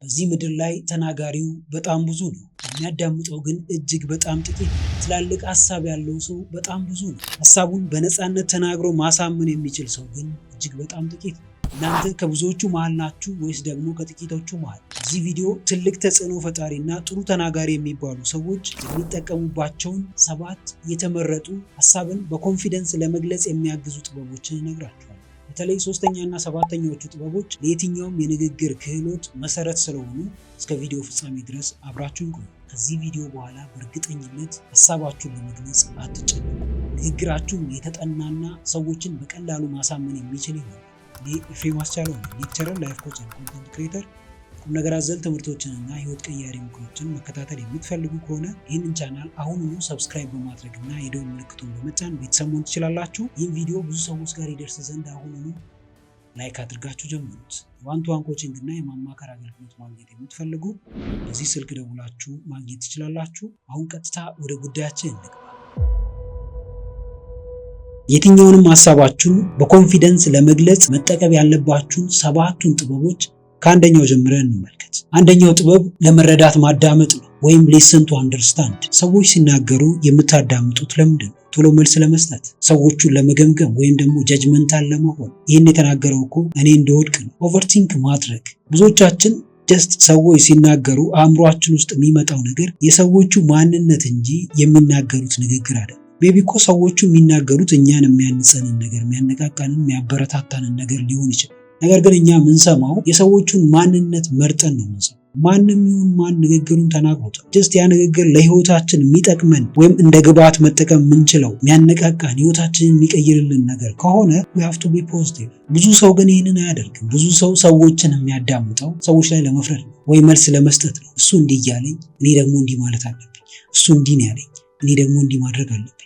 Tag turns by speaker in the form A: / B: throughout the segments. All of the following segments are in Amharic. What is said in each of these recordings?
A: በዚህ ምድር ላይ ተናጋሪው በጣም ብዙ ነው፣ የሚያዳምጠው ግን እጅግ በጣም ጥቂት ነው። ትላልቅ ሀሳብ ያለው ሰው በጣም ብዙ ነው፣ ሀሳቡን በነፃነት ተናግሮ ማሳመን የሚችል ሰው ግን እጅግ በጣም ጥቂት ነው። እናንተ ከብዙዎቹ መሃል ናችሁ ወይስ ደግሞ ከጥቂቶቹ መሃል? እዚህ ቪዲዮ ትልቅ ተጽዕኖ ፈጣሪና ጥሩ ተናጋሪ የሚባሉ ሰዎች የሚጠቀሙባቸውን 7 የተመረጡ ሀሳብን በኮንፊደንስ ለመግለጽ የሚያግዙ ጥበቦችን እነግራችኋለሁ። በተለይ 3ኛና 7ኛዎቹ ጥበቦች ለየትኛውም የንግግር ክህሎት መሰረት ስለሆኑ እስከ ቪዲዮ ፍጻሜ ድረስ አብራችሁን ቆዩ። ከዚህ ቪዲዮ በኋላ በእርግጠኝነት ሀሳባችሁን ለመግለጽ አትጨነቁ። ንግግራችሁ የተጠናና ሰዎችን በቀላሉ ማሳመን የሚችል ይሆናል። እኔ ኤፍሬም አስቻለው ነኝ፣ ሌክቸረር፣ ላይፍ ኮች እና ኮንተንት ክሬተር። ቁም ነገር አዘል ትምህርቶችንና ህይወት ቀያሪ ምክሮችን መከታተል የምትፈልጉ ከሆነ ይህንን ቻናል አሁኑኑ ሰብስክራይብ በማድረግ እና የደወል ምልክቱን በመጫን ቤተሰብ መሆን ትችላላችሁ። ይህን ቪዲዮ ብዙ ሰዎች ጋር ይደርስ ዘንድ አሁኑኑ ላይክ አድርጋችሁ ጀምሩት። የዋን-ቱ-ዋን ኮቺንግ እና የማማከር አገልግሎት ማግኘት የምትፈልጉ በዚህ ስልክ ደውላችሁ ማግኘት ትችላላችሁ። አሁን ቀጥታ ወደ ጉዳያችን እንግባ። የትኛውንም ሀሳባችሁን በኮንፊደንስ ለመግለጽ መጠቀም ያለባችሁን 7ቱን ጥበቦች ከአንደኛው ጀምረን እንመልከት። አንደኛው ጥበብ ለመረዳት ማዳመጥ ነው፣ ወይም ሊስን ቱ አንደርስታንድ። ሰዎች ሲናገሩ የምታዳምጡት ለምንድን ነው? ቶሎ መልስ ለመስጠት፣ ሰዎቹን ለመገምገም ወይም ደግሞ ጀጅመንታል ለመሆን? ይህን የተናገረው እኮ እኔ እንደወድቅ ነው። ኦቨርቲንክ ማድረግ። ብዙዎቻችን ጀስት ሰዎች ሲናገሩ አእምሯችን ውስጥ የሚመጣው ነገር የሰዎቹ ማንነት እንጂ የሚናገሩት ንግግር አይደለም። ሜቢ እኮ ሰዎቹ የሚናገሩት እኛን የሚያንጸንን ነገር፣ የሚያነቃቃንን፣ የሚያበረታታንን ነገር ሊሆን ይችላል። ነገር ግን እኛ የምንሰማው የሰዎቹን ማንነት መርጠን ነው የምንሰማው። ማንም ይሁን ማን ንግግሩን ተናግሮታል። ጀስት ያ ንግግር ለህይወታችን የሚጠቅመን ወይም እንደ ግብዓት መጠቀም የምንችለው የሚያነቃቃን፣ ህይወታችንን የሚቀይርልን ነገር ከሆነ we have to be positive። ብዙ ሰው ግን ይህንን አያደርግም። ብዙ ሰው ሰዎችን የሚያዳምጠው ሰዎች ላይ ለመፍረድ ነው ወይ መልስ ለመስጠት ነው። እሱ እንዲህ እያለኝ እኔ ደግሞ እንዲህ ማለት አለብኝ፣ እሱ እንዲህ ነው ያለኝ እኔ ደግሞ እንዲህ ማድረግ አለብኝ።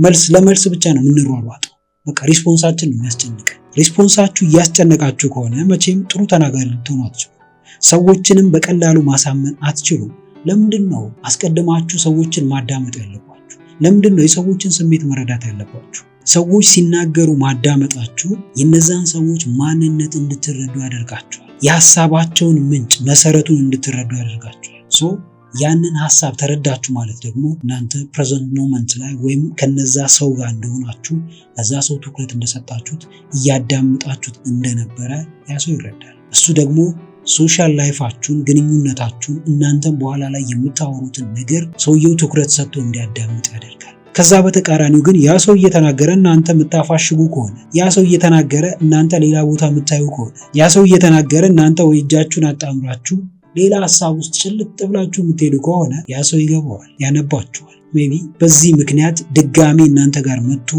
A: መልስ ለመልስ ብቻ ነው የምንሯሯጠው። በቃ ሪስፖንሳችን ነው የሚያስጨንቀን። ሪስፖንሳችሁ እያስጨነቃችሁ ከሆነ መቼም ጥሩ ተናጋሪ ልትሆኑ አትችሉም። ሰዎችንም በቀላሉ ማሳመን አትችሉም። ለምንድን ነው አስቀድማችሁ ሰዎችን ማዳመጥ ያለባችሁ? ለምንድን ነው የሰዎችን ስሜት መረዳት ያለባችሁ? ሰዎች ሲናገሩ ማዳመጣችሁ የነዛን ሰዎች ማንነት እንድትረዱ ያደርጋችኋል። የሀሳባቸውን ምንጭ መሰረቱን እንድትረዱ ያደርጋችኋል። ያንን ሀሳብ ተረዳችሁ ማለት ደግሞ እናንተ ፕሬዘንት ሞመንት ላይ ወይም ከነዛ ሰው ጋር እንደሆናችሁ፣ ለዛ ሰው ትኩረት እንደሰጣችሁት፣ እያዳመጣችሁት እንደነበረ ያ ሰው ይረዳል። እሱ ደግሞ ሶሻል ላይፋችሁን፣ ግንኙነታችሁን፣ እናንተም በኋላ ላይ የምታወሩትን ነገር ሰውየው ትኩረት ሰጥቶ እንዲያዳምጥ ያደርጋል። ከዛ በተቃራኒው ግን ያ ሰው እየተናገረ እናንተ የምታፋሽጉ ከሆነ፣ ያ ሰው እየተናገረ እናንተ ሌላ ቦታ የምታዩ ከሆነ፣ ያ ሰው እየተናገረ እናንተ ወይ እጃችሁን አጣምራችሁ ሌላ ሀሳብ ውስጥ ጭልጥ ብላችሁ የምትሄዱ ከሆነ ያ ሰው ይገባዋል፣ ያነባችኋል። ሜቢ በዚህ ምክንያት ድጋሚ እናንተ ጋር መጥቶ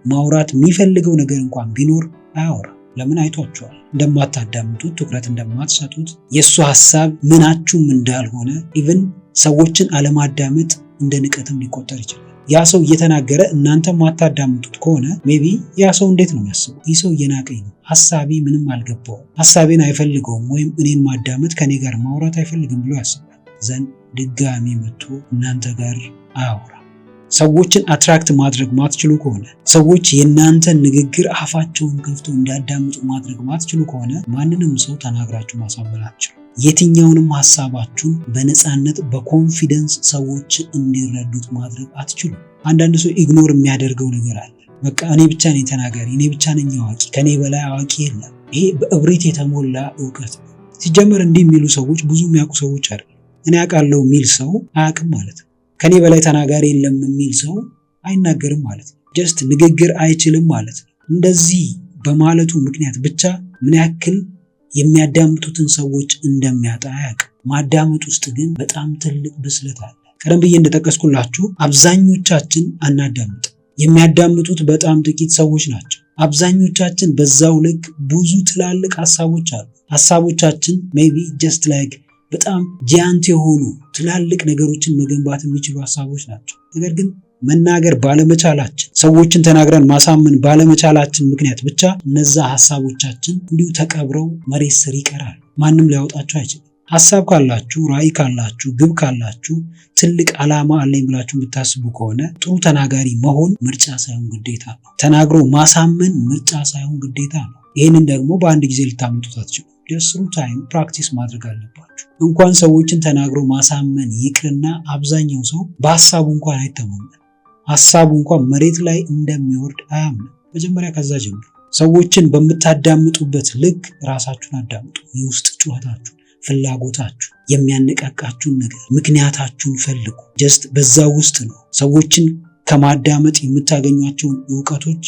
A: ማውራት የሚፈልገው ነገር እንኳን ቢኖር አያወራም። ለምን? አይቷችኋል እንደማታዳምጡት፣ ትኩረት እንደማትሰጡት፣ የእሱ ሀሳብ ምናችሁም እንዳልሆነ። ኢቭን ሰዎችን አለማዳመጥ እንደ ንቀትም ሊቆጠር ይችላል። ያ ሰው እየተናገረ እናንተ ማታዳምጡት ከሆነ ሜቢ ያ ሰው እንዴት ነው የሚያስበው? ይህ ሰው እየናቀኝ ነው፣ ሀሳቤ ምንም አልገባውም፣ ሀሳቤን አይፈልገውም፣ ወይም እኔን ማዳመጥ ከኔ ጋር ማውራት አይፈልግም ብሎ ያስባል። ዘንድ ድጋሚ መጥቶ እናንተ ጋር አያወራም። ሰዎችን አትራክት ማድረግ ማትችሉ ከሆነ፣ ሰዎች የእናንተን ንግግር አፋቸውን ከፍቶ እንዲያዳምጡ ማድረግ ማትችሉ ከሆነ ማንንም ሰው ተናግራችሁ ማሳመን አትችሉ። የትኛውንም ሀሳባችሁን በነፃነት በኮንፊደንስ ሰዎች እንዲረዱት ማድረግ አትችሉ። አንዳንድ ሰው ኢግኖር የሚያደርገው ነገር አለ። በቃ እኔ ብቻ ነኝ ተናጋሪ፣ እኔ ብቻ ነኝ አዋቂ፣ ከኔ በላይ አዋቂ የለም። ይሄ በእብሪት የተሞላ እውቀት ነው። ሲጀመር እንዲህ የሚሉ ሰዎች ብዙ የሚያውቁ ሰዎች አይደሉም። እኔ አውቃለሁ የሚል ሰው አያውቅም ማለት ነው። ከኔ በላይ ተናጋሪ የለም የሚል ሰው አይናገርም ማለት ነው። ጀስት ንግግር አይችልም ማለት ነው። እንደዚህ በማለቱ ምክንያት ብቻ ምን ያክል የሚያዳምጡትን ሰዎች እንደሚያጣ አያውቅም። ማዳመጥ ውስጥ ግን በጣም ትልቅ ብስለት አለ። ቀደም ብዬ እንደጠቀስኩላችሁ አብዛኞቻችን አናዳምጥ። የሚያዳምጡት በጣም ጥቂት ሰዎች ናቸው። አብዛኞቻችን በዛው ልክ ብዙ ትላልቅ ሀሳቦች አሉ። ሀሳቦቻችን ሜቢ ጀስት ላይክ በጣም ጂያንት የሆኑ ትላልቅ ነገሮችን መገንባት የሚችሉ ሀሳቦች ናቸው። ነገር ግን መናገር ባለመቻላችን፣ ሰዎችን ተናግረን ማሳመን ባለመቻላችን ምክንያት ብቻ እነዛ ሀሳቦቻችን እንዲሁ ተቀብረው መሬት ስር ይቀራሉ። ማንም ሊያወጣቸው አይችልም። ሐሳብ ካላችሁ፣ ራዕይ ካላችሁ፣ ግብ ካላችሁ፣ ትልቅ ዓላማ አለኝ ብላችሁ የምታስቡ ከሆነ ጥሩ ተናጋሪ መሆን ምርጫ ሳይሆን ግዴታ ነው። ተናግሮ ማሳመን ምርጫ ሳይሆን ግዴታ ነው። ይህንን ደግሞ በአንድ ጊዜ ልታመጡት አትችሉም። ስሩ ታይም ፕራክቲስ ማድረግ አለባችሁ። እንኳን ሰዎችን ተናግሮ ማሳመን ይቅርና አብዛኛው ሰው በሀሳቡ እንኳን አይተማመን። ሀሳቡ እንኳን መሬት ላይ እንደሚወርድ አያምንም። መጀመሪያ ከዛ ጀምሩ። ሰዎችን በምታዳምጡበት ልክ ራሳችሁን አዳምጡ። የውስጥ ጩኸታችሁን፣ ፍላጎታችሁ፣ የሚያነቃቃችሁን ነገር፣ ምክንያታችሁን ፈልጉ። ጀስት በዛ ውስጥ ነው ሰዎችን ከማዳመጥ የምታገኟቸውን እውቀቶች፣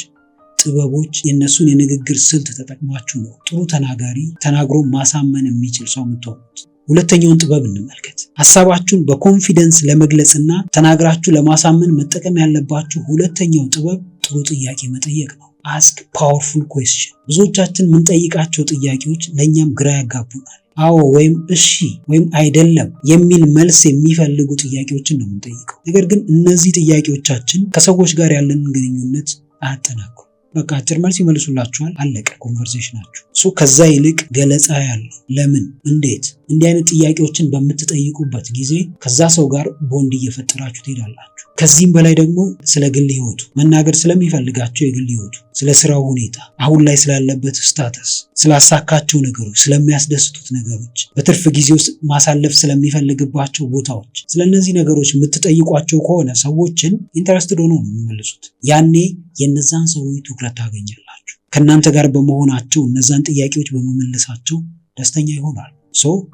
A: ጥበቦች፣ የእነሱን የንግግር ስልት ተጠቅማችሁ ነው ጥሩ ተናጋሪ፣ ተናግሮ ማሳመን የሚችል ሰው የምትሆኑት። ሁለተኛውን ጥበብ እንመልከት። ሀሳባችሁን በኮንፊደንስ ለመግለጽና ተናግራችሁ ለማሳመን መጠቀም ያለባችሁ ሁለተኛው ጥበብ ጥሩ ጥያቄ መጠየቅ ነው። አስክ ፓወርፉል ኩዌስችን። ብዙዎቻችን የምንጠይቃቸው ጥያቄዎች ለእኛም ግራ ያጋቡናል። አዎ ወይም እሺ ወይም አይደለም የሚል መልስ የሚፈልጉ ጥያቄዎችን ነው የምንጠይቀው። ነገር ግን እነዚህ ጥያቄዎቻችን ከሰዎች ጋር ያለንን ግንኙነት አያጠናክሩም። በቃ አጭር መልስ ይመልሱላችኋል፣ አለቀ ኮንቨርሴሽናችሁ። ከዛ ይልቅ ገለጻ ያለው ለምን፣ እንዴት፣ እንዲህ አይነት ጥያቄዎችን በምትጠይቁበት ጊዜ ከዛ ሰው ጋር ቦንድ እየፈጠራችሁ ትሄዳላችሁ። ከዚህም በላይ ደግሞ ስለ ግል ህይወቱ መናገር ስለሚፈልጋቸው የግል ህይወቱ፣ ስለ ስራው ሁኔታ፣ አሁን ላይ ስላለበት ስታተስ፣ ስላሳካቸው ነገሮች፣ ስለሚያስደስቱት ነገሮች፣ በትርፍ ጊዜ ውስጥ ማሳለፍ ስለሚፈልግባቸው ቦታዎች፣ ስለነዚህ ነገሮች የምትጠይቋቸው ከሆነ ሰዎችን ኢንተረስትድ ሆኖ ነው የሚመልሱት። ያኔ የነዛን ሰዎች ትኩረት ታገኛላችሁ። ከእናንተ ጋር በመሆናቸው እነዛን ጥያቄዎች በመመለሳቸው ደስተኛ ይሆናሉ።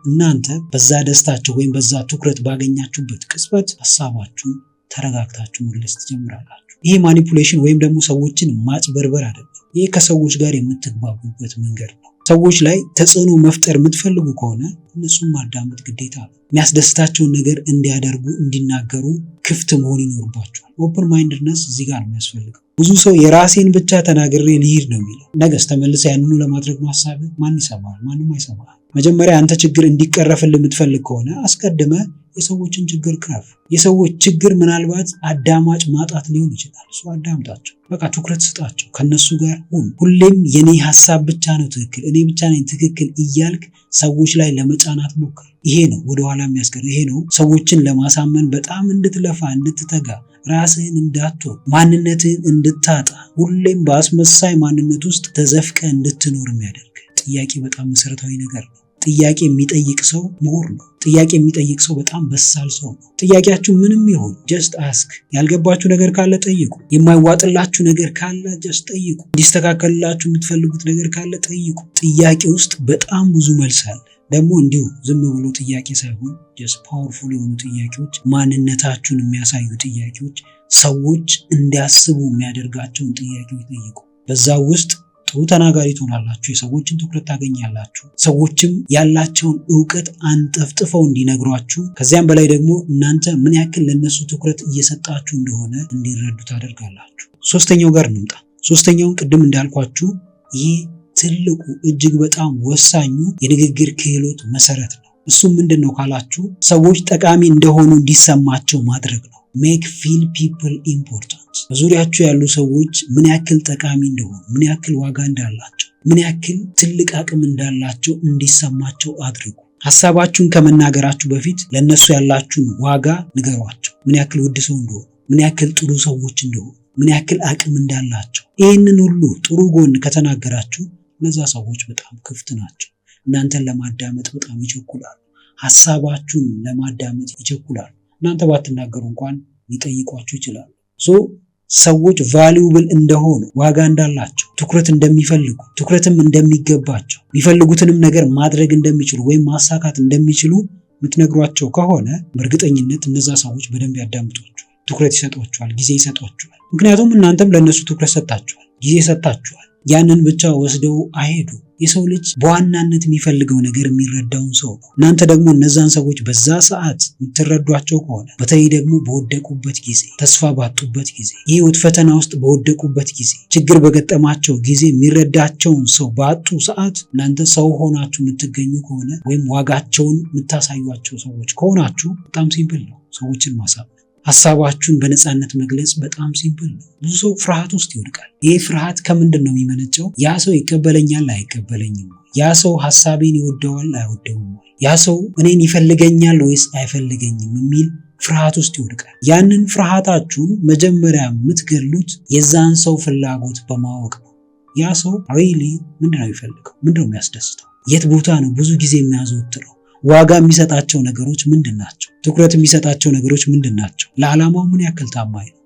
A: እናንተ በዛ ደስታቸው ወይም በዛ ትኩረት ባገኛችሁበት ቅጽበት ሀሳባችሁን ተረጋግታችሁ መግለጽ ትጀምራላችሁ። ይሄ ማኒፑሌሽን ወይም ደግሞ ሰዎችን ማጭበርበር አይደለም። ይሄ ከሰዎች ጋር የምትግባቡበት መንገድ ነው። ሰዎች ላይ ተጽዕኖ መፍጠር የምትፈልጉ ከሆነ እነሱን ማዳመጥ ግዴታ ነው። የሚያስደስታቸውን ነገር እንዲያደርጉ፣ እንዲናገሩ ክፍት መሆን ይኖርባቸዋል። ኦፕን ማይንድነስ እዚህ ጋር ነው የሚያስፈልገው። ብዙ ሰው የራሴን ብቻ ተናግሬ ልሂድ ነው የሚለው። ነገስ ተመልሰ ያንኑ ለማድረግ ነው ሀሳብህ። ማን ይሰማል? ማንም አይሰማል። መጀመሪያ አንተ ችግር እንዲቀረፍልህ የምትፈልግ ከሆነ አስቀድመ የሰዎችን ችግር ቅረፍ። የሰዎች ችግር ምናልባት አዳማጭ ማጣት ሊሆን ይችላል። እሱ አዳምጣቸው፣ በቃ ትኩረት ስጣቸው፣ ከነሱ ጋር ሁን። ሁሌም የኔ ሀሳብ ብቻ ነው ትክክል፣ እኔ ብቻ ነኝ ትክክል እያልክ ሰዎች ላይ ለመጫናት ሞክር። ይሄ ነው ወደኋላ የሚያስቀር። ይሄ ነው ሰዎችን ለማሳመን በጣም እንድትለፋ፣ እንድትተጋ፣ ራስህን እንዳትሆን፣ ማንነትህን እንድታጣ፣ ሁሌም በአስመሳይ ማንነት ውስጥ ተዘፍቀ እንድትኖር የሚያደርግ። ጥያቄ በጣም መሰረታዊ ነገር ነው። ጥያቄ የሚጠይቅ ሰው ምሁር ነው። ጥያቄ የሚጠይቅ ሰው በጣም በሳል ሰው ነው። ጥያቄያችሁ ምንም ይሁን ጀስት አስክ። ያልገባችሁ ነገር ካለ ጠይቁ። የማይዋጥላችሁ ነገር ካለ ጀስት ጠይቁ። እንዲስተካከልላችሁ የምትፈልጉት ነገር ካለ ጠይቁ። ጥያቄ ውስጥ በጣም ብዙ መልስ አለ። ደግሞ እንዲሁ ዝም ብሎ ጥያቄ ሳይሆን ጀስት ፓወርፉል የሆኑ ጥያቄዎች፣ ማንነታችሁን የሚያሳዩ ጥያቄዎች፣ ሰዎች እንዲያስቡ የሚያደርጋቸውን ጥያቄዎች ጠይቁ። በዛ ውስጥ ጥሩ ተናጋሪ ትሆናላችሁ። የሰዎችን ትኩረት ታገኛላችሁ። ሰዎችም ያላቸውን እውቀት አንጠፍጥፈው እንዲነግሯችሁ፣ ከዚያም በላይ ደግሞ እናንተ ምን ያክል ለነሱ ትኩረት እየሰጣችሁ እንደሆነ እንዲረዱ ታደርጋላችሁ። ሶስተኛው ጋር እንምጣ። ሶስተኛውን ቅድም እንዳልኳችሁ ይህ ትልቁ እጅግ በጣም ወሳኙ የንግግር ክህሎት መሰረት ነው። እሱም ምንድነው ካላችሁ ሰዎች ጠቃሚ እንደሆኑ እንዲሰማቸው ማድረግ ነው። ሜክ ፊል ፒፕል ኢምፖርታንት። በዙሪያችሁ ያሉ ሰዎች ምን ያክል ጠቃሚ እንደሆኑ፣ ምን ያክል ዋጋ እንዳላቸው፣ ምን ያክል ትልቅ አቅም እንዳላቸው እንዲሰማቸው አድርጉ። ሐሳባችሁን ከመናገራችሁ በፊት ለነሱ ያላችሁን ዋጋ ንገሯቸው። ምን ያክል ውድ ሰው እንደሆኑ፣ ምን ያክል ጥሩ ሰዎች እንደሆኑ፣ ምን ያክል አቅም እንዳላቸው። ይህንን ሁሉ ጥሩ ጎን ከተናገራችሁ እነዛ ሰዎች በጣም ክፍት ናቸው። እናንተን ለማዳመጥ በጣም ይቸኩላሉ። ሐሳባችሁን ለማዳመጥ ይቸኩላሉ። እናንተ ባትናገሩ እንኳን ሊጠይቋችሁ ይችላሉ። ሰዎች ቫልዩብል እንደሆኑ፣ ዋጋ እንዳላቸው፣ ትኩረት እንደሚፈልጉ፣ ትኩረትም እንደሚገባቸው፣ የሚፈልጉትንም ነገር ማድረግ እንደሚችሉ ወይም ማሳካት እንደሚችሉ የምትነግሯቸው ከሆነ በእርግጠኝነት እነዛ ሰዎች በደንብ ያዳምጧቸዋል፣ ትኩረት ይሰጧቸዋል፣ ጊዜ ይሰጧቸዋል። ምክንያቱም እናንተም ለእነሱ ትኩረት ሰጣችኋል፣ ጊዜ ሰጣችኋል። ያንን ብቻ ወስደው አይሄዱ። የሰው ልጅ በዋናነት የሚፈልገው ነገር የሚረዳውን ሰው ነው። እናንተ ደግሞ እነዛን ሰዎች በዛ ሰዓት የምትረዷቸው ከሆነ፣ በተለይ ደግሞ በወደቁበት ጊዜ፣ ተስፋ ባጡበት ጊዜ፣ የህይወት ፈተና ውስጥ በወደቁበት ጊዜ፣ ችግር በገጠማቸው ጊዜ የሚረዳቸውን ሰው ባጡ ሰዓት እናንተ ሰው ሆናችሁ የምትገኙ ከሆነ ወይም ዋጋቸውን የምታሳዩቸው ሰዎች ከሆናችሁ በጣም ሲምፕል ነው ሰዎችን ማሳመን። ሐሳባችሁን በነፃነት መግለጽ በጣም ሲምፕል ነው። ብዙ ሰው ፍርሃት ውስጥ ይወድቃል። ይህ ፍርሃት ከምንድን ነው የሚመነጨው? ያ ሰው ይቀበለኛል አይቀበለኝም? ያ ሰው ሐሳቤን ይወደዋል አይወደውም? ያ ሰው እኔን ይፈልገኛል ወይስ አይፈልገኝም የሚል ፍርሃት ውስጥ ይወድቃል። ያንን ፍርሃታችሁን መጀመሪያ የምትገሉት የዛን ሰው ፍላጎት በማወቅ ነው። ያ ሰው ሪሊ ምንድነው የሚፈልገው? ምንድነው የሚያስደስተው? የት ቦታ ነው ብዙ ጊዜ የሚያዘወትረው? ዋጋ የሚሰጣቸው ነገሮች ምንድን ናቸው? ትኩረት የሚሰጣቸው ነገሮች ምንድን ናቸው? ለዓላማው ምን ያክል ታማኝ ነው?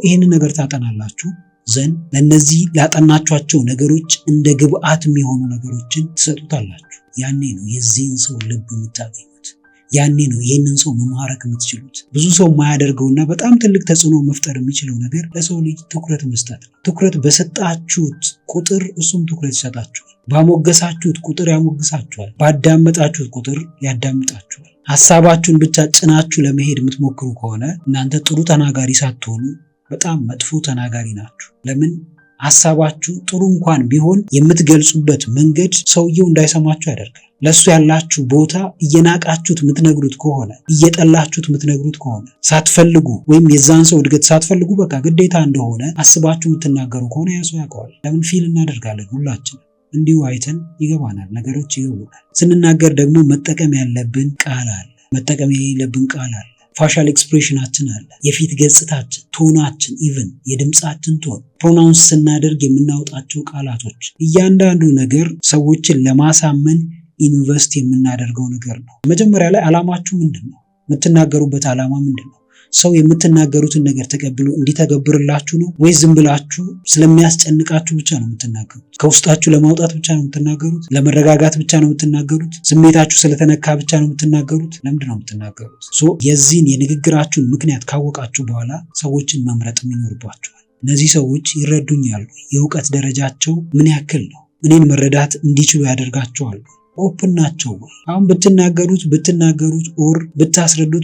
A: ይህንን ነገር ታጠናላችሁ ዘንድ ለእነዚህ ላጠናቿቸው ነገሮች እንደ ግብአት የሚሆኑ ነገሮችን ትሰጡታላችሁ። ያኔ ነው የዚህን ሰው ልብ የምታገኙት። ያኔ ነው ይህንን ሰው መማረክ የምትችሉት። ብዙ ሰው የማያደርገውና በጣም ትልቅ ተጽዕኖ መፍጠር የሚችለው ነገር ለሰው ልጅ ትኩረት መስጠት ነው። ትኩረት በሰጣችሁት ቁጥር እሱም ትኩረት ይሰጣችኋል። ባሞገሳችሁት ቁጥር ያሞግሳችኋል። ባዳመጣችሁት ቁጥር ያዳምጣችኋል። ሐሳባችሁን ብቻ ጭናችሁ ለመሄድ የምትሞክሩ ከሆነ እናንተ ጥሩ ተናጋሪ ሳትሆኑ በጣም መጥፎ ተናጋሪ ናችሁ። ለምን? ሐሳባችሁ ጥሩ እንኳን ቢሆን የምትገልጹበት መንገድ ሰውየው እንዳይሰማችሁ ያደርጋል። ለሱ ያላችሁ ቦታ እየናቃችሁት የምትነግሩት ከሆነ፣ እየጠላችሁት የምትነግሩት ከሆነ፣ ሳትፈልጉ ወይም የዛን ሰው እድገት ሳትፈልጉ በቃ ግዴታ እንደሆነ አስባችሁ የምትናገሩ ከሆነ ያ ሰው ያውቀዋል። ለምን? ፊል እናደርጋለን ሁላችን እንዲሁ አይተን ይገባናል፣ ነገሮች ይገቡናል። ስንናገር ደግሞ መጠቀም ያለብን ቃል አለ፣ መጠቀም የሌለብን ቃል አለ። ፋሻል ኤክስፕሬሽናችን አለ፣ የፊት ገጽታችን፣ ቶናችን፣ ኢቭን የድምጻችን ቶን፣ ፕሮናውንስ ስናደርግ የምናወጣቸው ቃላቶች፣ እያንዳንዱ ነገር ሰዎችን ለማሳመን ኢንቨስት የምናደርገው ነገር ነው። መጀመሪያ ላይ ዓላማችሁ ምንድን ነው? የምትናገሩበት ዓላማ ምንድን ነው? ሰው የምትናገሩትን ነገር ተቀብሎ እንዲተገብርላችሁ ነው ወይስ ዝም ብላችሁ ስለሚያስጨንቃችሁ ብቻ ነው የምትናገሩት? ከውስጣችሁ ለማውጣት ብቻ ነው የምትናገሩት? ለመረጋጋት ብቻ ነው የምትናገሩት? ስሜታችሁ ስለተነካ ብቻ ነው የምትናገሩት? ለምንድን ነው የምትናገሩት? የዚህን የንግግራችሁን ምክንያት ካወቃችሁ በኋላ ሰዎችን መምረጥ ይኖርባችኋል። እነዚህ ሰዎች ይረዱኛል? የእውቀት ደረጃቸው ምን ያክል ነው? እኔን መረዳት እንዲችሉ ያደርጋቸዋል? ኦፕን ናቸው ወይ? አሁን ብትናገሩት ኦር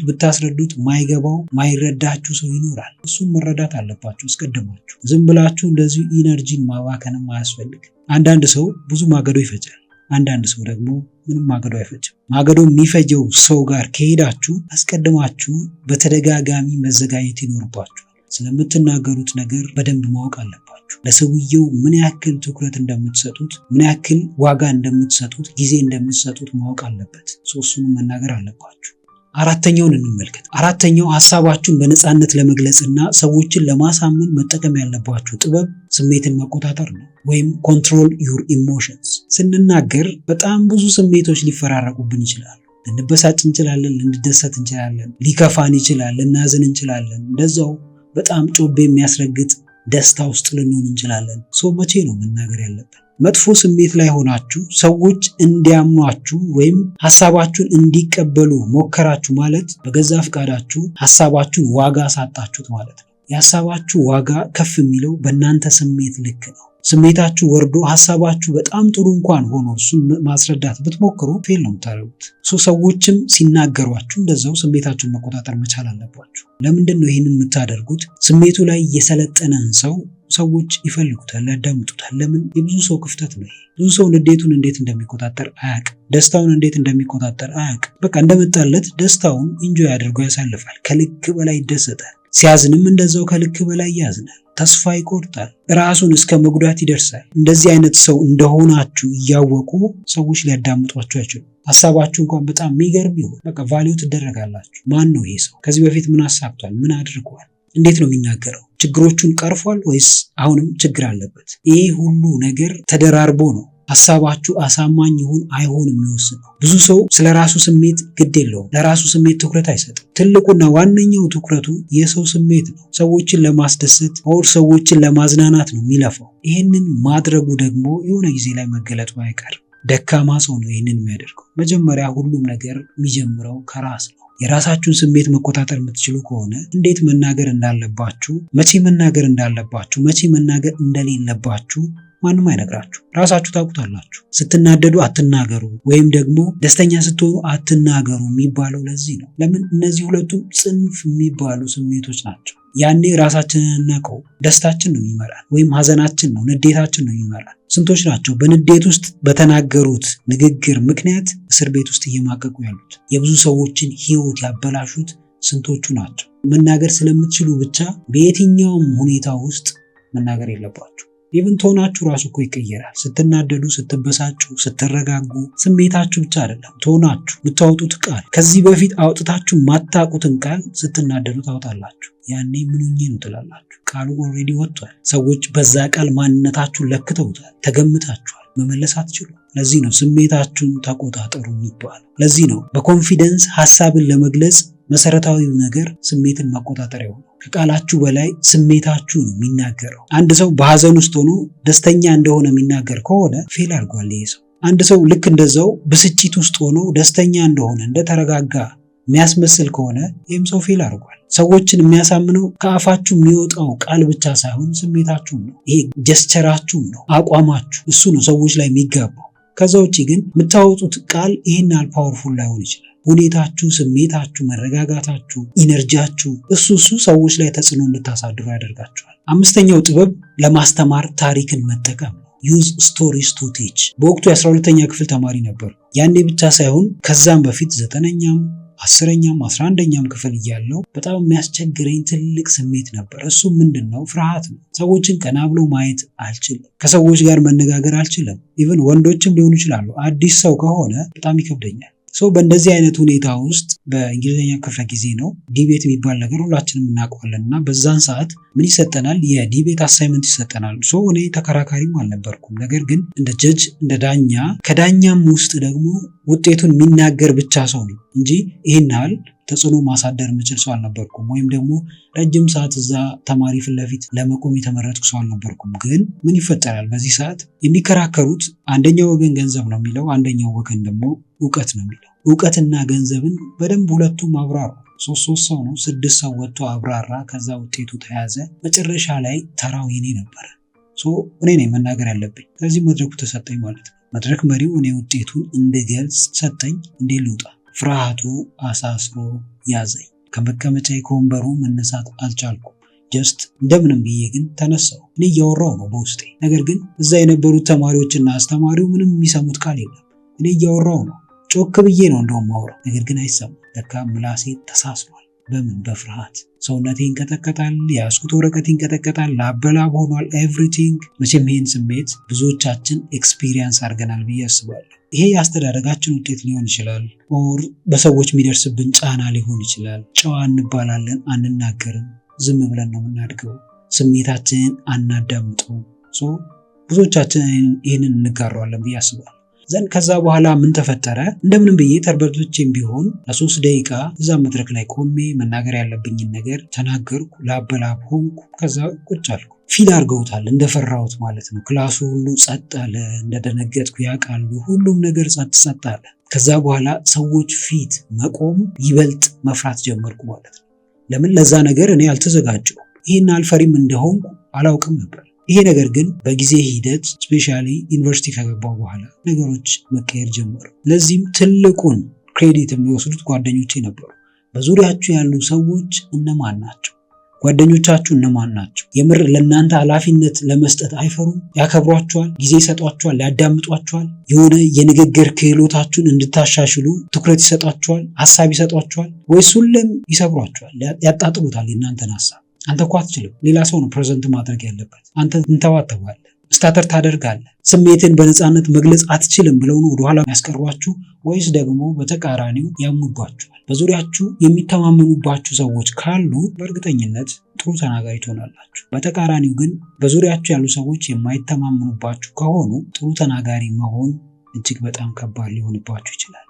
A: ብታስረዱት ማይገባው ማይረዳችሁ ሰው ይኖራል። እሱን መረዳት አለባችሁ አስቀድማችሁ። ዝም ብላችሁ እንደዚህ ኢነርጂን ማባከንም አያስፈልግ። አንዳንድ ሰው ብዙ ማገዶ ይፈጃል፣ አንዳንድ ሰው ደግሞ ምንም ማገዶ አይፈጅም። ማገዶ የሚፈጀው ሰው ጋር ከሄዳችሁ አስቀድማችሁ በተደጋጋሚ መዘጋጀት ይኖርባችኋል። ስለምትናገሩት ነገር በደንብ ማወቅ አለባችሁ። ለሰውየው ምን ያክል ትኩረት እንደምትሰጡት፣ ምን ያክል ዋጋ እንደምትሰጡት፣ ጊዜ እንደምትሰጡት ማወቅ አለበት። እሱንም መናገር አለባችሁ። አራተኛውን እንመልከት። አራተኛው ሐሳባችሁን በነፃነት ለመግለጽና ሰዎችን ለማሳመን መጠቀም ያለባችሁ ጥበብ ስሜትን መቆጣጠር ነው፣ ወይም ኮንትሮል ዩር ኢሞሽንስ። ስንናገር በጣም ብዙ ስሜቶች ሊፈራረቁብን ይችላሉ። ልንበሳጭ እንችላለን፣ ልንደሰት እንችላለን፣ ሊከፋን ይችላል፣ ልናዝን እንችላለን። እንደዛው በጣም ጮቤ የሚያስረግጥ ደስታ ውስጥ ልንሆን እንችላለን። መቼ ነው መናገር ያለብን? መጥፎ ስሜት ላይ ሆናችሁ ሰዎች እንዲያምኗችሁ ወይም ሐሳባችሁን እንዲቀበሉ ሞከራችሁ ማለት በገዛ ፍቃዳችሁ ሐሳባችሁን ዋጋ ሳጣችሁት ማለት ነው። የሐሳባችሁ ዋጋ ከፍ የሚለው በእናንተ ስሜት ልክ ነው። ስሜታችሁ ወርዶ ሐሳባችሁ በጣም ጥሩ እንኳን ሆኖ እሱን ማስረዳት ብትሞክሩ ፌል ነው የምታደርጉት። ሰዎችም ሲናገሯችሁ እንደዛው ስሜታችሁን መቆጣጠር መቻል አለባችሁ። ለምንድን ነው ይህንን የምታደርጉት? ስሜቱ ላይ የሰለጠነን ሰው ሰዎች ይፈልጉታል፣ ያዳምጡታል። ለምን? የብዙ ሰው ክፍተት ነው። ብዙ ሰው ንዴቱን እንዴት እንደሚቆጣጠር አያውቅም። ደስታውን እንዴት እንደሚቆጣጠር አያውቅም። በቃ እንደመጣለት ደስታውን ኢንጆይ አድርጎ ያሳልፋል። ከልክ በላይ ይደሰታል። ሲያዝንም እንደዛው ከልክ በላይ ያዝናል። ተስፋ ይቆርጣል። ራሱን እስከ መጉዳት ይደርሳል። እንደዚህ አይነት ሰው እንደሆናችሁ እያወቁ ሰዎች ሊያዳምጧችሁ አይችሉም። ሐሳባችሁ እንኳን በጣም የሚገርም ይሁን በቃ ቫልዩ ትደረጋላችሁ። ማን ነው ይሄ ሰው? ከዚህ በፊት ምን አሳብቷል? ምን አድርጓል? እንዴት ነው የሚናገረው? ችግሮቹን ቀርፏል ወይስ አሁንም ችግር አለበት? ይሄ ሁሉ ነገር ተደራርቦ ነው ሐሳባችሁ አሳማኝ ይሁን አይሆን የሚወስነው። ብዙ ሰው ስለ ራሱ ስሜት ግድ የለውም፣ ለራሱ ስሜት ትኩረት አይሰጥም። ትልቁና ዋነኛው ትኩረቱ የሰው ስሜት ነው። ሰዎችን ለማስደሰት ወር ሰዎችን ለማዝናናት ነው የሚለፋው። ይህንን ማድረጉ ደግሞ የሆነ ጊዜ ላይ መገለጡ አይቀርም። ደካማ ሰው ነው ይህንን የሚያደርገው። መጀመሪያ ሁሉም ነገር የሚጀምረው ከራስ ነው። የራሳችሁን ስሜት መቆጣጠር የምትችሉ ከሆነ እንዴት መናገር እንዳለባችሁ፣ መቼ መናገር እንዳለባችሁ፣ መቼ መናገር እንደሌለባችሁ ማንም አይነግራችሁ። ራሳችሁ ታውቁታላችሁ። ስትናደዱ አትናገሩ ወይም ደግሞ ደስተኛ ስትሆኑ አትናገሩ የሚባለው ለዚህ ነው። ለምን? እነዚህ ሁለቱም ጽንፍ የሚባሉ ስሜቶች ናቸው። ያኔ ራሳችንን እናቀው። ደስታችን ነው የሚመራን ወይም ሀዘናችን ነው፣ ንዴታችን ነው የሚመራን። ስንቶች ናቸው በንዴት ውስጥ በተናገሩት ንግግር ምክንያት እስር ቤት ውስጥ እየማቀቁ ያሉት? የብዙ ሰዎችን ሕይወት ያበላሹት ስንቶቹ ናቸው? መናገር ስለምትችሉ ብቻ በየትኛውም ሁኔታ ውስጥ መናገር የለባችሁ። ኢቭን ቶናችሁ ራሱ እኮ ይቀየራል። ስትናደዱ፣ ስትበሳጩ፣ ስትረጋጉ ስሜታችሁ ብቻ አይደለም ቶናችሁ የምታወጡት ቃል። ከዚህ በፊት አውጥታችሁ ማታቁትን ቃል ስትናደዱ ታወጣላችሁ። ያኔ ምን ሆኜ ነው ትላላችሁ። ቃሉ ኦልሬዲ ወጥቷል። ሰዎች በዛ ቃል ማንነታችሁን ለክተውታል፣ ተገምታችኋል። መመለስ አትችሉም። ለዚህ ነው ስሜታችሁን ተቆጣጠሩ የሚባለው። ለዚህ ነው በኮንፊደንስ ሐሳብን ለመግለጽ መሰረታዊው ነገር ስሜትን መቆጣጠሪያው ነው። ከቃላችሁ በላይ ስሜታችሁ ነው የሚናገረው። አንድ ሰው በሐዘን ውስጥ ሆኖ ደስተኛ እንደሆነ የሚናገር ከሆነ ፌል አድርጓል ይሄ ሰው። አንድ ሰው ልክ እንደዛው ብስጭት ውስጥ ሆኖ ደስተኛ እንደሆነ እንደተረጋጋ የሚያስመስል ከሆነ ይህም ሰው ፌል አድርጓል። ሰዎችን የሚያሳምነው ከአፋችሁ የሚወጣው ቃል ብቻ ሳይሆን ስሜታችሁም ነው። ይሄ ጀስቸራችሁም ነው፣ አቋማችሁ እሱ ነው ሰዎች ላይ የሚጋባው። ከዛ ውጭ ግን የምታወጡት ቃል ይህን ያህል ፓወርፉል ላይሆን ይችላል። ሁኔታችሁ፣ ስሜታችሁ፣ መረጋጋታችሁ፣ ኢነርጂያችሁ እሱ ሰዎች ላይ ተጽዕኖ እንድታሳድሩ ያደርጋችኋል። አምስተኛው ጥበብ ለማስተማር ታሪክን መጠቀም ነው። ዩዝ ስቶሪስ ቱ ቲች። በወቅቱ የ12ኛ ክፍል ተማሪ ነበሩ። ያኔ ብቻ ሳይሆን ከዛም በፊት 9ኛም 10ኛም 11ኛም ክፍል እያለው በጣም የሚያስቸግረኝ ትልቅ ስሜት ነበር። እሱ ምንድነው? ፍርሃት ነው። ሰዎችን ቀና ብሎ ማየት አልችልም። ከሰዎች ጋር መነጋገር አልችልም። ኢቭን ወንዶችም ሊሆኑ ይችላሉ። አዲስ ሰው ከሆነ በጣም ይከብደኛል። በእንደዚህ አይነት ሁኔታ ውስጥ በእንግሊዝኛ ክፍለ ጊዜ ነው ዲቤት የሚባል ነገር ሁላችንም እናውቀዋለን። እና በዛን ሰዓት ምን ይሰጠናል? የዲቤት አሳይመንት ይሰጠናል። እኔ ተከራካሪም አልነበርኩም። ነገር ግን እንደ ጀጅ እንደ ዳኛ ከዳኛም ውስጥ ደግሞ ውጤቱን የሚናገር ብቻ ሰው ነው እንጂ ይህን ያህል ተጽዕኖ ማሳደር የምችል ሰው አልነበርኩም። ወይም ደግሞ ረጅም ሰዓት እዛ ተማሪ ፊት ለፊት ለመቆም የተመረጥኩ ሰው አልነበርኩም። ግን ምን ይፈጠራል? በዚህ ሰዓት የሚከራከሩት አንደኛው ወገን ገንዘብ ነው የሚለው፣ አንደኛው ወገን ደግሞ እውቀት ነው የሚለው። እውቀትና ገንዘብን በደንብ ሁለቱም አብራሩ። ሶስት ሰው ነው 6 ሰው ወጥቶ አብራራ። ከዛ ውጤቱ ተያዘ። መጨረሻ ላይ ተራው የኔ ነበረ። እኔ ነኝ መናገር ያለብኝ። ስለዚህ መድረኩ ተሰጠኝ ማለት ነው። መድረክ መሪው እኔ ውጤቱን እንድገልጽ ሰጠኝ። እንዴት ልውጣ? ፍርሃቱ አሳስሮ ያዘኝ። ከመቀመጫዬ ከወንበሩ መነሳት አልቻልኩም። ጀስት እንደምንም ብዬ ግን ተነሳው። እኔ እያወራው ነው በውስጤ። ነገር ግን እዛ የነበሩት ተማሪዎችና አስተማሪው ምንም የሚሰሙት ቃል የለም። እኔ እያወራው ነው። ጮክ ብዬ ነው እንደውም ማውራው፣ ነገር ግን አይሰማም። ለካ ምላሴ ተሳስሯል። በምን? በፍርሃት። ሰውነቴ ይንቀጠቀጣል። የያዝኩት ወረቀት ይንቀጠቀጣል። ላበላብ ሆኗል። ኤቭሪቲንግ። መቼም ይሄን ስሜት ብዙዎቻችን ኤክስፒሪየንስ አድርገናል ብዬ አስባለሁ። ይሄ የአስተዳደጋችን ውጤት ሊሆን ይችላል። ኦር በሰዎች የሚደርስብን ጫና ሊሆን ይችላል። ጨዋ እንባላለን፣ አንናገርም፣ ዝም ብለን ነው የምናድገው። ስሜታችንን አናዳምጠው። ብዙዎቻችን ይህንን እንጋራዋለን ብዬ አስባለሁ። ከዛ በኋላ ምን ተፈጠረ? እንደምንም ብዬ ተርበትብቼም ቢሆን ለ3 ደቂቃ እዛ መድረክ ላይ ቆሜ መናገር ያለብኝን ነገር ተናገርኩ። ላበላብ ሆንኩ። ከዛ ቁጭ አልኩ። ፊል አድርገውታል እንደፈራሁት ማለት ነው። ክላሱ ሁሉ ጸጥ አለ። እንደደነገጥኩ ያውቃሉ። ሁሉም ነገር ጸጥ አለ። ከዛ በኋላ ሰዎች ፊት መቆም ይበልጥ መፍራት ጀመርኩ ማለት ነው። ለምን? ለዛ ነገር እኔ አልተዘጋጀው። ይሄን አልፈሪም እንደሆንኩ አላውቅም ነበር። ይሄ ነገር ግን በጊዜ ሂደት ስፔሻሊ ዩኒቨርሲቲ ከገባው በኋላ ነገሮች መቀየር ጀመሩ። ለዚህም ትልቁን ክሬዲት የሚወስዱት ጓደኞቼ ነበሩ። በዙሪያችሁ ያሉ ሰዎች እነማን ናቸው? ጓደኞቻችሁ እነማን ናቸው? የምር ለእናንተ ኃላፊነት ለመስጠት አይፈሩም? ያከብሯችኋል? ጊዜ ይሰጧችኋል? ያዳምጧችኋል? የሆነ የንግግር ክህሎታችሁን እንድታሻሽሉ ትኩረት ይሰጧችኋል? ሀሳብ ይሰጧችኋል? ወይስ ሁሌም ይሰብሯችኋል? ያጣጥሉታል የእናንተን ሀሳብ? አንተ እኮ አትችልም፣ ሌላ ሰው ነው ፕሬዘንት ማድረግ ያለበት፣ አንተ እንተዋተዋለህ፣ ስታተር ታደርጋለህ፣ ስሜትን በነፃነት መግለጽ አትችልም ብለው ነው ወደኋላ ያስቀሯችሁ? ወይስ ደግሞ በተቃራኒው ያሙባችኋል? በዙሪያችሁ የሚተማመኑባችሁ ሰዎች ካሉ በእርግጠኝነት ጥሩ ተናጋሪ ትሆናላችሁ። በተቃራኒው ግን በዙሪያችሁ ያሉ ሰዎች የማይተማመኑባችሁ ከሆኑ ጥሩ ተናጋሪ መሆን እጅግ በጣም ከባድ ሊሆንባችሁ ይችላል።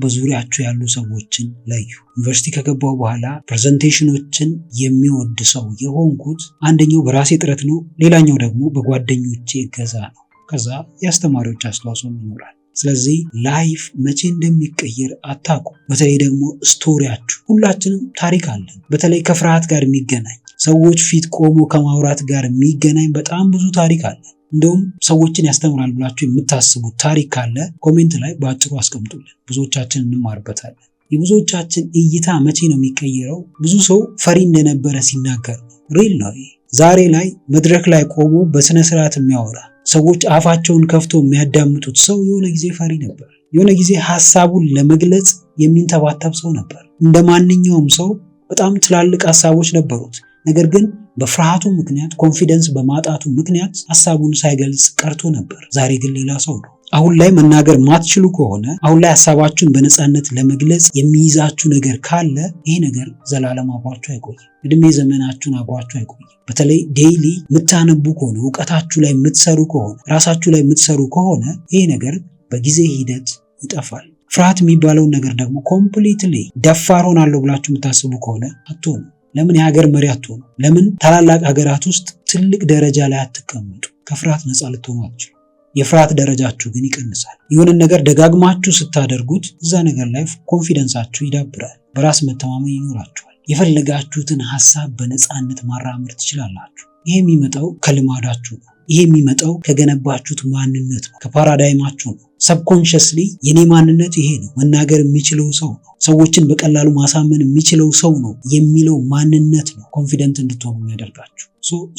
A: በዙሪያችሁ ያሉ ሰዎችን ለዩ። ዩኒቨርሲቲ ከገባው በኋላ ፕሬዘንቴሽኖችን የሚወድ ሰው የሆንኩት አንደኛው በራሴ ጥረት ነው፣ ሌላኛው ደግሞ በጓደኞቼ እገዛ ነው። ከዛ የአስተማሪዎች አስተዋጽኦ ይኖራል። ስለዚህ ላይፍ መቼ እንደሚቀየር አታውቁም። በተለይ ደግሞ ስቶሪያችሁ፣ ሁላችንም ታሪክ አለን። በተለይ ከፍርሃት ጋር የሚገናኝ ሰዎች ፊት ቆሞ ከማውራት ጋር የሚገናኝ በጣም ብዙ ታሪክ አለ። እንደውም ሰዎችን ያስተምራል ብላችሁ የምታስቡት ታሪክ ካለ ኮሜንት ላይ በአጭሩ አስቀምጡልን። ብዙዎቻችን እንማርበታለን። የብዙዎቻችን እይታ መቼ ነው የሚቀየረው? ብዙ ሰው ፈሪ እንደነበረ ሲናገር ነው። ሪል ነው። ዛሬ ላይ መድረክ ላይ ቆሞ በስነ ስርዓት የሚያወራ ሰዎች አፋቸውን ከፍቶ የሚያዳምጡት ሰው የሆነ ጊዜ ፈሪ ነበር። የሆነ ጊዜ ሀሳቡን ለመግለጽ የሚንተባተብ ሰው ነበር። እንደ ማንኛውም ሰው በጣም ትላልቅ ሀሳቦች ነበሩት። ነገር ግን በፍርሃቱ ምክንያት፣ ኮንፊደንስ በማጣቱ ምክንያት ሀሳቡን ሳይገልጽ ቀርቶ ነበር። ዛሬ ግን ሌላ ሰው ነው። አሁን ላይ መናገር ማትችሉ ከሆነ አሁን ላይ ሐሳባችሁን በነፃነት ለመግለጽ የሚይዛችሁ ነገር ካለ ይሄ ነገር ዘላለም አብሯችሁ አይቆይም። እድሜ ዘመናችሁን አብሯችሁ አይቆይም። በተለይ ዴይሊ የምታነቡ ከሆነ እውቀታችሁ ላይ የምትሰሩ ከሆነ ራሳችሁ ላይ የምትሰሩ ከሆነ ይሄ ነገር በጊዜ ሂደት ይጠፋል። ፍርሃት የሚባለውን ነገር ደግሞ ኮምፕሊትሊ ደፋር ሆናለሁ ብላችሁ የምታስቡ ከሆነ አትሆኑ። ለምን የሀገር መሪ አትሆኑ? ለምን ታላላቅ ሀገራት ውስጥ ትልቅ ደረጃ ላይ አትቀመጡ? ከፍርሃት ነፃ ልትሆኑ አትችሉ። የፍርሃት ደረጃችሁ ግን ይቀንሳል። የሆነን ነገር ደጋግማችሁ ስታደርጉት እዛ ነገር ላይ ኮንፊደንሳችሁ ይዳብራል። በራስ መተማመን ይኖራችኋል። የፈለጋችሁትን ሐሳብ በነፃነት ማራመድ ትችላላችሁ። ይሄ የሚመጣው ከልማዳችሁ ነው። ይሄ የሚመጣው ከገነባችሁት ማንነት ነው፣ ከፓራዳይማችሁ ነው። ሰብኮንሽስሊ የኔ ማንነት ይሄ ነው፣ መናገር የሚችለው ሰው ነው፣ ሰዎችን በቀላሉ ማሳመን የሚችለው ሰው ነው የሚለው ማንነት ነው ኮንፊደንት እንድትሆኑ የሚያደርጋችሁ።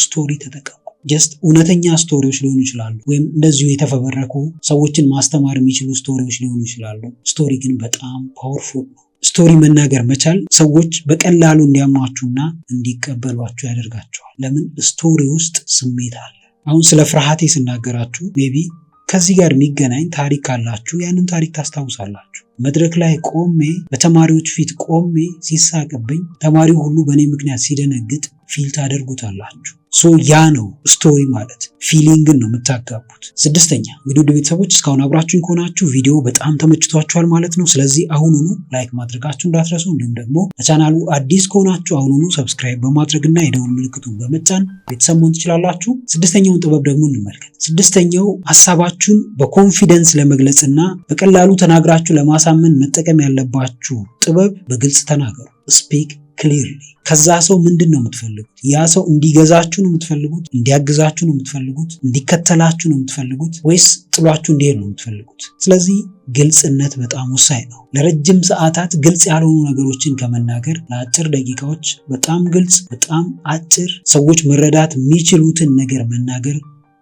A: ስቶሪ ተጠቀሙ። ጀስት እውነተኛ ስቶሪዎች ሊሆኑ ይችላሉ፣ ወይም እንደዚሁ የተፈበረኩ ሰዎችን ማስተማር የሚችሉ ስቶሪዎች ሊሆኑ ይችላሉ። ስቶሪ ግን በጣም ፓወርፉል ነው። ስቶሪ መናገር መቻል ሰዎች በቀላሉ እንዲያምኗችሁና እንዲቀበሏችሁ ያደርጋቸዋል። ለምን? ስቶሪ ውስጥ ስሜት አለ። አሁን ስለ ፍርሃቴ ስናገራችሁ ሜቢ ከዚህ ጋር የሚገናኝ ታሪክ ካላችሁ ያንን ታሪክ ታስታውሳላችሁ። መድረክ ላይ ቆሜ በተማሪዎች ፊት ቆሜ ሲሳቅብኝ ተማሪው ሁሉ በእኔ ምክንያት ሲደነግጥ ፊል ታደርጉታላችሁ። ያ ነው ስቶሪ ማለት። ፊሊንግን ነው የምታጋቡት። ስድስተኛ እንግዲህ ውድ ቤተሰቦች እስካሁን አብራችሁኝ ከሆናችሁ ቪዲዮ በጣም ተመችቷችኋል ማለት ነው። ስለዚህ አሁኑኑ ላይክ ማድረጋችሁ እንዳትረሱ። እንዲሁም ደግሞ ለቻናሉ አዲስ ከሆናችሁ አሁኑኑ ሰብስክራይብ በማድረግና የደወል ምልክቱን በመጫን ቤተሰብ መሆን ትችላላችሁ። ስድስተኛውን ጥበብ ደግሞ እንመልከት። ስድስተኛው ሐሳባችሁን በኮንፊደንስ ለመግለጽና በቀላሉ ተናግራችሁ ለማሳመን መጠቀም ያለባችሁ ጥበብ በግልጽ ተናገሩ። ስፒክ ክሊርሊ። ከዛ ሰው ምንድን ነው የምትፈልጉት? ያ ሰው እንዲገዛችሁ ነው የምትፈልጉት? እንዲያግዛችሁ ነው የምትፈልጉት? እንዲከተላችሁ ነው የምትፈልጉት? ወይስ ጥሏችሁ እንዲሄድ ነው የምትፈልጉት? ስለዚህ ግልጽነት በጣም ወሳኝ ነው። ለረጅም ሰዓታት ግልጽ ያልሆኑ ነገሮችን ከመናገር ለአጭር ደቂቃዎች በጣም ግልጽ፣ በጣም አጭር ሰዎች መረዳት የሚችሉትን ነገር መናገር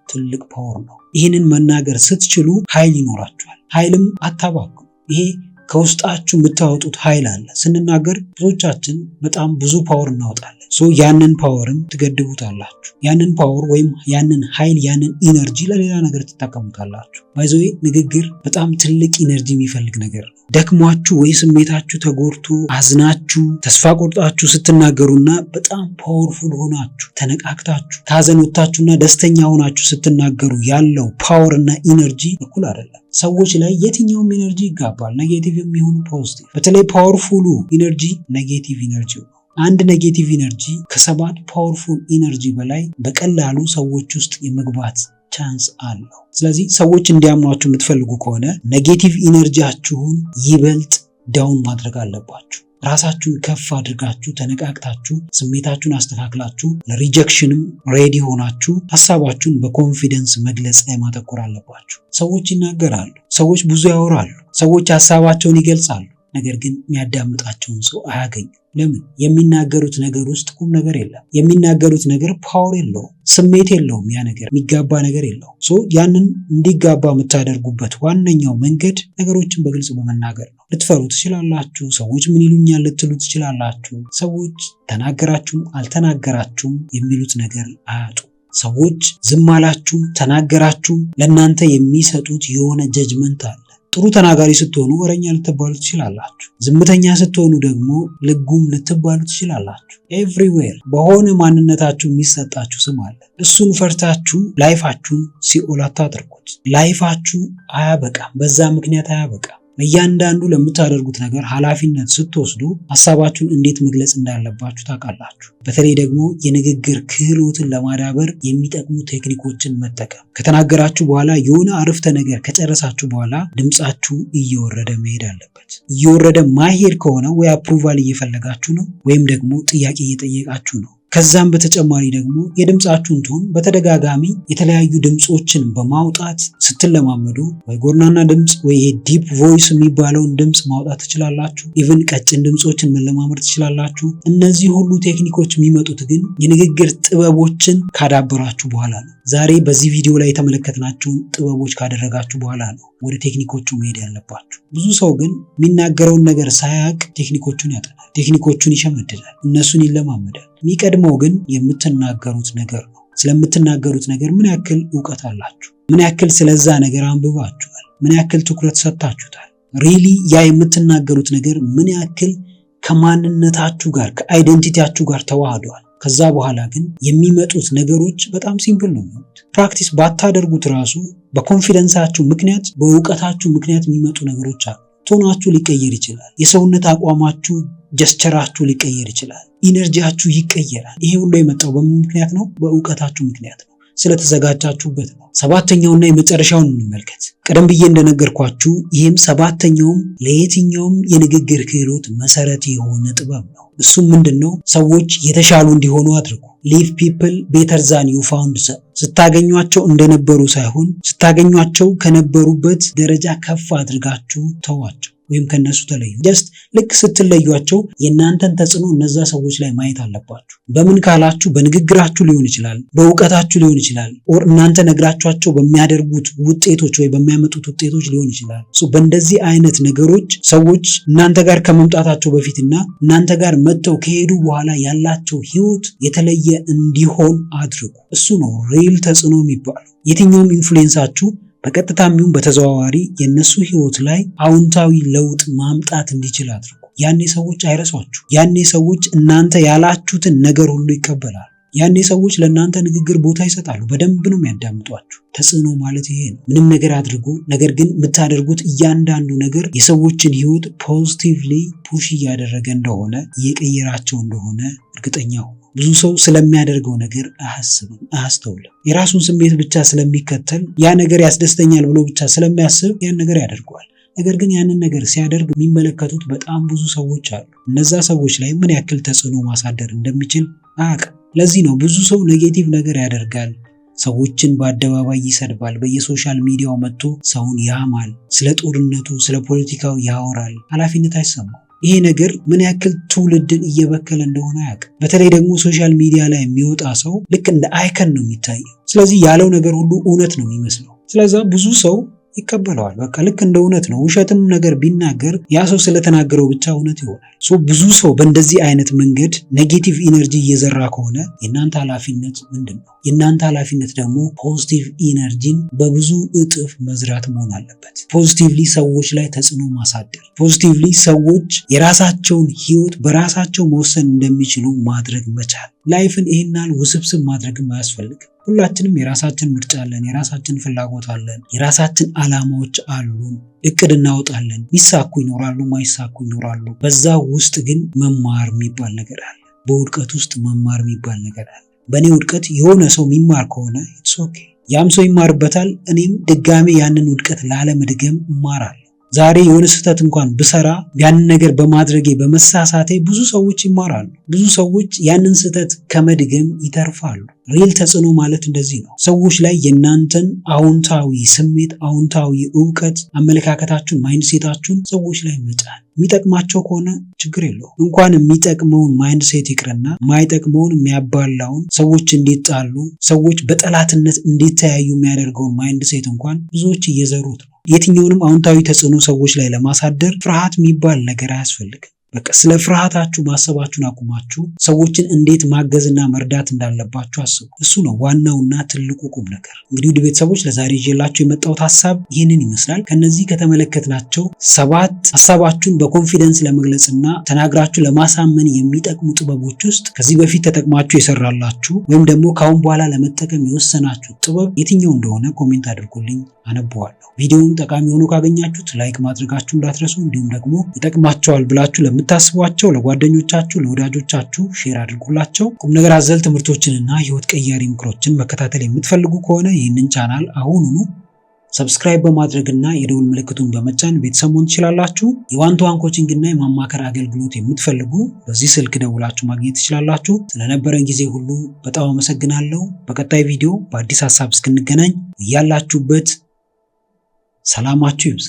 A: ትልቅ ፓወር ነው። ይህንን መናገር ስትችሉ ኃይል ይኖራችኋል። ኃይልም አታባክኑ። ይሄ ከውስጣችሁ የምታወጡት ኃይል አለ። ስንናገር ብዙዎቻችን በጣም ብዙ ፓወር እናወጣለን። ያንን ፓወርም ትገድቡታላችሁ። ያንን ፓወር ወይም ያንን ኃይል ያንን ኢነርጂ ለሌላ ነገር ትጠቀሙታላችሁ። ባይዘዌ ንግግር በጣም ትልቅ ኢነርጂ የሚፈልግ ነገር ነው። ደክሟችሁ ወይ ስሜታችሁ ተጎድቶ አዝናችሁ ተስፋ ቆርጣችሁ ስትናገሩና በጣም ፓወርፉል ሆናችሁ ተነቃቅታችሁ ከሀዘን ወጥታችሁና ደስተኛ ሆናችሁ ስትናገሩ ያለው ፓወር እና ኢነርጂ እኩል አይደለም። ሰዎች ላይ የትኛውም ኢነርጂ ይጋባል፣ ኔጌቲቭ የሚሆኑ ፖዚቲቭ። በተለይ ፓወርፉሉ ኢነርጂ ኔጌቲቭ ኢነርጂ ነው። አንድ ኔጌቲቭ ኢነርጂ ከ7 ፓወርፉል ኢነርጂ በላይ በቀላሉ ሰዎች ውስጥ የመግባት ቻንስ አለው። ስለዚህ ሰዎች እንዲያምኗችሁ የምትፈልጉ ከሆነ ኔጌቲቭ ኢነርጂያችሁን ይበልጥ ዳውን ማድረግ አለባችሁ። ራሳችሁን ከፍ አድርጋችሁ ተነቃቅታችሁ ስሜታችሁን አስተካክላችሁ ለሪጀክሽንም ሬዲ ሆናችሁ ሐሳባችሁን በኮንፊደንስ መግለጽ ላይ ማተኮር አለባችሁ። ሰዎች ይናገራሉ፣ ሰዎች ብዙ ያወራሉ፣ ሰዎች ሐሳባቸውን ይገልጻሉ። ነገር ግን የሚያዳምጣቸውን ሰው አያገኙ። ለምን? የሚናገሩት ነገር ውስጥ ቁም ነገር የለም። የሚናገሩት ነገር ፓወር የለውም፣ ስሜት የለውም። ያ ነገር የሚጋባ ነገር የለውም። ያንን እንዲጋባ የምታደርጉበት ዋነኛው መንገድ ነገሮችን በግልጽ በመናገር ነው። ልትፈሩ ትችላላችሁ። ሰዎች ምን ይሉኛል ልትሉ ትችላላችሁ። ሰዎች ተናገራችሁም አልተናገራችሁም የሚሉት ነገር አያጡ። ሰዎች ዝም አላችሁም ተናገራችሁም ለእናንተ የሚሰጡት የሆነ ጀጅመንት አለ። ጥሩ ተናጋሪ ስትሆኑ ወረኛ ልትባሉ ትችላላችሁ። ዝምተኛ ስትሆኑ ደግሞ ልጉም ልትባሉ ትችላላችሁ። ኤቭሪዌር በሆነ ማንነታችሁ የሚሰጣችሁ ስም አለ። እሱን ፈርታችሁ ላይፋችሁን ሲኦል አታድርጉት። ላይፋችሁ አያበቃም፣ በዛ ምክንያት አያበቃም። እያንዳንዱ ለምታደርጉት ነገር ኃላፊነት ስትወስዱ ሐሳባችሁን እንዴት መግለጽ እንዳለባችሁ ታውቃላችሁ። በተለይ ደግሞ የንግግር ክህሎትን ለማዳበር የሚጠቅሙ ቴክኒኮችን መጠቀም። ከተናገራችሁ በኋላ የሆነ አረፍተ ነገር ከጨረሳችሁ በኋላ ድምጻችሁ እየወረደ መሄድ አለበት። እየወረደ ማይሄድ ከሆነ ወይ አፕሩቫል እየፈለጋችሁ ነው ወይም ደግሞ ጥያቄ እየጠየቃችሁ ነው። ከዛም በተጨማሪ ደግሞ የድምጻችሁን ቶን በተደጋጋሚ የተለያዩ ድምጾችን በማውጣት ስትለማመዱ ወይ ጎርናና ድምጽ ወይ ዲፕ ቮይስ የሚባለውን ድምጽ ማውጣት ትችላላችሁ። ኢቭን ቀጭን ድምጾችን መለማመድ ትችላላችሁ። እነዚህ ሁሉ ቴክኒኮች የሚመጡት ግን የንግግር ጥበቦችን ካዳበራችሁ በኋላ ነው። ዛሬ በዚህ ቪዲዮ ላይ የተመለከትናቸውን ጥበቦች ካደረጋችሁ በኋላ ነው ወደ ቴክኒኮቹ መሄድ ያለባችሁ። ብዙ ሰው ግን የሚናገረውን ነገር ሳያውቅ ቴክኒኮቹን ያጠናል፣ ቴክኒኮቹን ይሸመድዳል፣ እነሱን ይለማመዳል። የሚቀድመው ግን የምትናገሩት ነገር ነው። ስለምትናገሩት ነገር ምን ያክል ዕውቀት አላችሁ? ምን ያክል ስለዛ ነገር አንብባችኋል? ምን ያክል ትኩረት ሰጥታችሁታል? ሪሊ ያ የምትናገሩት ነገር ምን ያክል ከማንነታችሁ ጋር ከአይደንቲቲያችሁ ጋር ተዋህዷል? ከዛ በኋላ ግን የሚመጡት ነገሮች በጣም ሲምፕል ነው የሚሆኑት። ፕራክቲስ ባታደርጉት ራሱ በኮንፊደንሳችሁ ምክንያት በእውቀታችሁ ምክንያት የሚመጡ ነገሮች አሉ። ቶናችሁ ሊቀየር ይችላል። የሰውነት አቋማችሁ፣ ጀስቸራችሁ ሊቀየር ይችላል። ኢነርጂያችሁ ይቀየራል። ይሄ ሁሉ የመጣው በምን ምክንያት ነው? በእውቀታችሁ ምክንያት ነው። ስለተዘጋጃችሁበት ነው። ሰባተኛውና የመጨረሻውን እንመልከት። ቀደም ብዬ እንደነገርኳችሁ ይህም ሰባተኛውም ለየትኛውም የንግግር ክህሎት መሰረት የሆነ ጥበብ ነው። እሱም ምንድነው? ሰዎች የተሻሉ እንዲሆኑ አድርጉ። ሊቭ ፒፕል ቤተር ዛን ዩ ፋውንድ ዘም። ስታገኟቸው እንደነበሩ ሳይሆን ስታገኟቸው ከነበሩበት ደረጃ ከፍ አድርጋችሁ ተዋቸው ወይም ከነሱ ተለዩ። ጀስት ልክ ስትለዩቸው የእናንተን ተጽዕኖ እነዛ ሰዎች ላይ ማየት አለባችሁ። በምን ካላችሁ በንግግራችሁ ሊሆን ይችላል፣ በእውቀታችሁ ሊሆን ይችላል፣ ኦር እናንተ ነግራችኋቸው በሚያደርጉት ውጤቶች ወይ በሚያመጡት ውጤቶች ሊሆን ይችላል። በእንደዚህ አይነት ነገሮች ሰዎች እናንተ ጋር ከመምጣታቸው በፊትና እናንተ ጋር መጥተው ከሄዱ በኋላ ያላቸው ህይወት የተለየ እንዲሆን አድርጉ። እሱ ነው ሪል ተጽዕኖ የሚባለው። የትኛውም ኢንፍሉዌንሳችሁ በቀጥታም ይሁን በተዘዋዋሪ የነሱ ህይወት ላይ አዎንታዊ ለውጥ ማምጣት እንዲችል አድርጉ። ያኔ ሰዎች አይረሷችሁ። ያኔ ሰዎች እናንተ ያላችሁትን ነገር ሁሉ ይቀበላሉ። ያኔ ሰዎች ለእናንተ ንግግር ቦታ ይሰጣሉ። በደንብ ነው የሚያዳምጧችሁ። ተጽዕኖ ማለት ይሄ ነው። ምንም ነገር አድርጉ፣ ነገር ግን የምታደርጉት እያንዳንዱ ነገር የሰዎችን ህይወት ፖዚቲቭሊ ፑሽ እያደረገ እንደሆነ እየቀየራቸው እንደሆነ እርግጠኛ ሁኑ። ብዙ ሰው ስለሚያደርገው ነገር አያስብም፣ አያስተውልም። የራሱን ስሜት ብቻ ስለሚከተል ያ ነገር ያስደስተኛል ብሎ ብቻ ስለሚያስብ ያን ነገር ያደርገዋል። ነገር ግን ያንን ነገር ሲያደርግ የሚመለከቱት በጣም ብዙ ሰዎች አሉ። እነዛ ሰዎች ላይ ምን ያክል ተጽዕኖ ማሳደር እንደሚችል አያውቅም። ለዚህ ነው ብዙ ሰው ኔጌቲቭ ነገር ያደርጋል። ሰዎችን በአደባባይ ይሰድባል። በየሶሻል ሚዲያው መጥቶ ሰውን ያማል። ስለ ጦርነቱ፣ ስለ ፖለቲካው ያወራል። ኃላፊነት አይሰማው። ይሄ ነገር ምን ያክል ትውልድን እየበከለ እንደሆነ አያውቅም። በተለይ ደግሞ ሶሻል ሚዲያ ላይ የሚወጣ ሰው ልክ እንደ አይከን ነው የሚታየው። ስለዚህ ያለው ነገር ሁሉ እውነት ነው የሚመስለው። ስለዛ ብዙ ሰው ይቀበለዋል። በቃ ልክ እንደ እውነት ነው። ውሸትም ነገር ቢናገር ያ ሰው ስለተናገረው ብቻ እውነት ይሆናል። ብዙ ሰው በእንደዚህ አይነት መንገድ ኔጌቲቭ ኢነርጂ እየዘራ ከሆነ የእናንተ ኃላፊነት ምንድን ነው? የእናንተ ኃላፊነት ደግሞ ፖዚቲቭ ኢነርጂን በብዙ እጥፍ መዝራት መሆን አለበት። ፖዚቲቭሊ ሰዎች ላይ ተጽዕኖ ማሳደር፣ ፖዚቲቭሊ ሰዎች የራሳቸውን ህይወት በራሳቸው መወሰን እንደሚችሉ ማድረግ መቻል። ላይፍን ይህናል ውስብስብ ማድረግም አያስፈልግም። ሁላችንም የራሳችን ምርጫ አለን፣ የራሳችን ፍላጎት አለን፣ የራሳችን ዓላማዎች አሉን። እቅድ እናወጣለን። ሚሳኩ ይኖራሉ፣ ማይሳኩ ይኖራሉ። በዛ ውስጥ ግን መማር የሚባል ነገር አለ። በውድቀት ውስጥ መማር የሚባል ነገር አለ። በእኔ ውድቀት የሆነ ሰው የሚማር ከሆነ ኢትስ ኦኬ፣ ያም ሰው ይማርበታል። እኔም ድጋሜ ያንን ውድቀት ላለመድገም እማራለሁ። ዛሬ የሆነ ስህተት እንኳን ብሰራ ያንን ነገር በማድረጌ በመሳሳቴ ብዙ ሰዎች ይማራሉ። ብዙ ሰዎች ያንን ስህተት ከመድገም ይተርፋሉ። ሪል ተጽዕኖ ማለት እንደዚህ ነው። ሰዎች ላይ የእናንተን አዎንታዊ ስሜት፣ አዎንታዊ እውቀት፣ አመለካከታችሁን፣ ማይንድሴታችሁን ሰዎች ላይ መጫን። የሚጠቅማቸው ከሆነ ችግር የለውም። እንኳን የሚጠቅመውን ማይንድሴት ይቅርና የማይጠቅመውን የሚያባላውን፣ ሰዎች እንዲጣሉ፣ ሰዎች በጠላትነት እንዲተያዩ የሚያደርገውን ማይንድሴት እንኳን ብዙዎች እየዘሩት ነው። የትኛውንም አዎንታዊ ተጽዕኖ ሰዎች ላይ ለማሳደር ፍርሃት የሚባል ነገር አያስፈልግም። በቃ ስለ ፍርሃታችሁ ማሰባችሁን አቁማችሁ ሰዎችን እንዴት ማገዝና መርዳት እንዳለባችሁ አስቡ። እሱ ነው ዋናውና ትልቁ ቁም ነገር። እንግዲህ ውድ ቤተሰቦች ለዛሬ ይዤላችሁ የመጣሁት ሀሳብ ይህንን ይመስላል። ከነዚህ ከተመለከትናቸው 7 ሀሳባችሁን በኮንፊደንስ ለመግለጽና ተናግራችሁ ለማሳመን የሚጠቅሙ ጥበቦች ውስጥ ከዚህ በፊት ተጠቅማችሁ የሰራላችሁ ወይም ደግሞ ከአሁን በኋላ ለመጠቀም የወሰናችሁ ጥበብ የትኛው እንደሆነ ኮሜንት አድርጉልኝ፣ አነበዋለሁ። ቪዲዮውን ጠቃሚ ሆኖ ካገኛችሁት ላይክ ማድረጋችሁ እንዳትረሱ። እንዲሁም ደግሞ ይጠቅማቸዋል ብላችሁ ለምታስቧቸው ለጓደኞቻችሁ፣ ለወዳጆቻችሁ ሼር አድርጉላቸው። ቁም ነገር አዘል ትምህርቶችንና ህይወት ቀያሪ ምክሮችን መከታተል የምትፈልጉ ከሆነ ይህንን ቻናል አሁኑኑ ሰብስክራይብ በማድረግና የደውል ምልክቱን በመጫን ቤተሰብ መሆን ትችላላችሁ። የዋን-ቱ-ዋን ኮቺንግ እና የማማከር አገልግሎት የምትፈልጉ በዚህ ስልክ ደውላችሁ ማግኘት ትችላላችሁ። ስለነበረን ጊዜ ሁሉ በጣም አመሰግናለሁ። በቀጣይ ቪዲዮ በአዲስ ሀሳብ እስክንገናኝ እያላችሁበት ሰላማችሁ ይብዛ።